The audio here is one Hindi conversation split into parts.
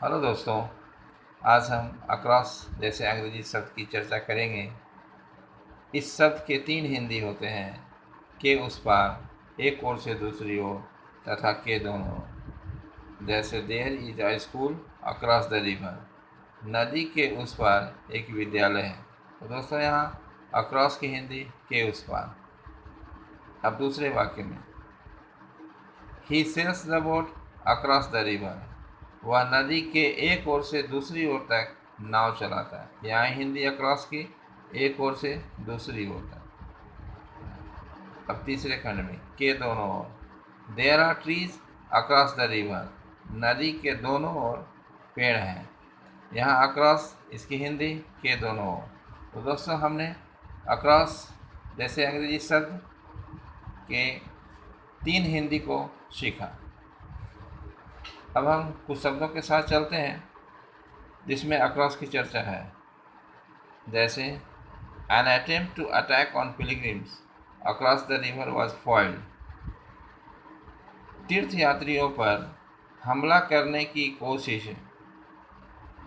हेलो दोस्तों, आज हम अक्रॉस जैसे अंग्रेजी शब्द की चर्चा करेंगे। इस शब्द के 3 हिंदी होते हैं, के उस पार, एक ओर से दूसरी ओर तथा के दोनों ओर। जैसे there is a school across the river, नदी के उस पार एक विद्यालय है। तो दोस्तों यहाँ अक्रॉस की हिंदी के उस पार। अब दूसरे वाक्य में, he sails the boat across the river, वह नदी के एक ओर से दूसरी ओर तक नाव चलाता है। यहाँ हिंदी अक्रॉस की, एक ओर से दूसरी ओर तक। अब तीसरे खंड में, के दोनों ओर, there are trees across the river, नदी के दोनों ओर पेड़ हैं। यहाँ अक्रॉस इसकी हिंदी, के दोनों ओर। तो दोस्तों हमने अक्रॉस जैसे अंग्रेजी शब्द के 3 हिंदी को सीखा। अब हम कुछ शब्दों के साथ चलते हैं जिसमें अक्रॉस की चर्चा है। जैसे an attempt to attack on pilgrims across the river was foiled, तीर्थयात्रियों पर हमला करने की कोशिश,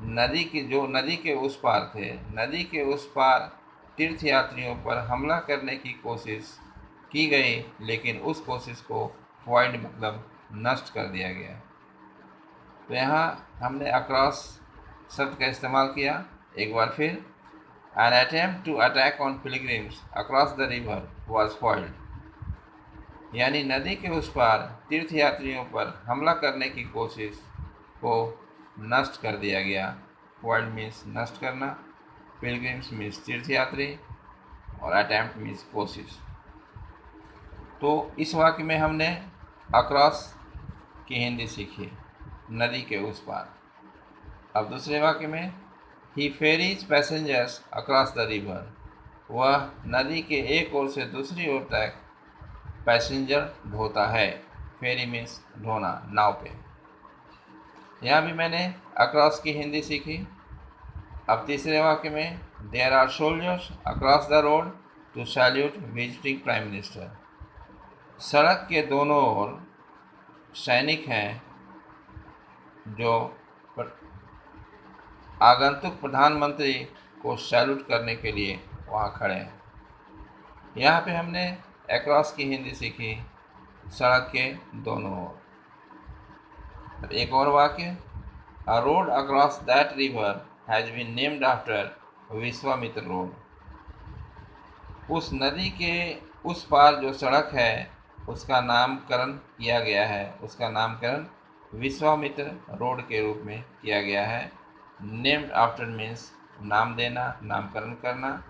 नदी के उस पार थे, नदी के उस पार तीर्थयात्रियों पर हमला करने की कोशिश की गई, लेकिन उस कोशिश को फॉइल्ड मतलब नष्ट कर दिया गया। तो यहाँ हमने अक्रॉस शब्द का इस्तेमाल किया। एक बार फिर, an attempt to attack on pilgrims across the river was foiled, यानी नदी के उस पार तीर्थयात्रियों पर हमला करने की कोशिश को नष्ट कर दिया गया। फॉइल्ड मीन्स नष्ट करना, पिलग्रिम्स मीन्स तीर्थयात्री, और अटेम्प्ट मीन्स कोशिश। तो इस वाक्य में हमने अक्रॉस की हिंदी सीखी, नदी के उस पार। अब दूसरे वाक्य में, he ferries passengers across the river, वह नदी के एक ओर से दूसरी ओर तक पैसेंजर ढोता है। फेरी मीन्स ढोना, नाव पे। यहाँ भी मैंने अक्रॉस की हिंदी सीखी। अब तीसरे वाक्य में, there are soldiers across the road to salute visiting prime minister, सड़क के दोनों ओर सैनिक हैं जो आगंतुक प्रधानमंत्री को सैल्यूट करने के लिए वहाँ खड़े हैं। यहाँ पे हमने अक्रॉस की हिंदी सीखी, सड़क के दोनों ओर। एक और वाक्य, a road across that river has been named after Vishwamitra road, उस नदी के उस पार जो सड़क है उसका नामकरण किया गया है, उसका नामकरण विश्वामित्र रोड के रूप में किया गया है। नेम्ड आफ्टर मीन्स नाम देना, नामकरण करना।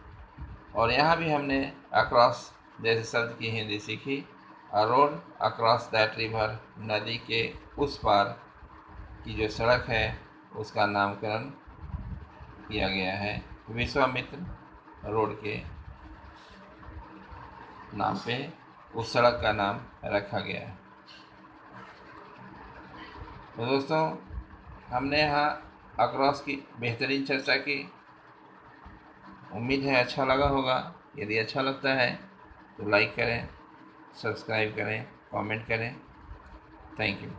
और यहाँ भी हमने अक्रॉस जैसे शब्द की हिंदी सीखी। अ रोड अक्रॉस दैट रिवर, नदी के उस पार की जो सड़क है उसका नामकरण किया गया है विश्वामित्र रोड के नाम पे, उस सड़क का नाम रखा गया है। तो दोस्तों हमने यहाँ अक्रॉस की बेहतरीन चर्चा की। उम्मीद है अच्छा लगा होगा। यदि अच्छा लगता है तो लाइक करें, सब्सक्राइब करें, कमेंट करें। Thank you.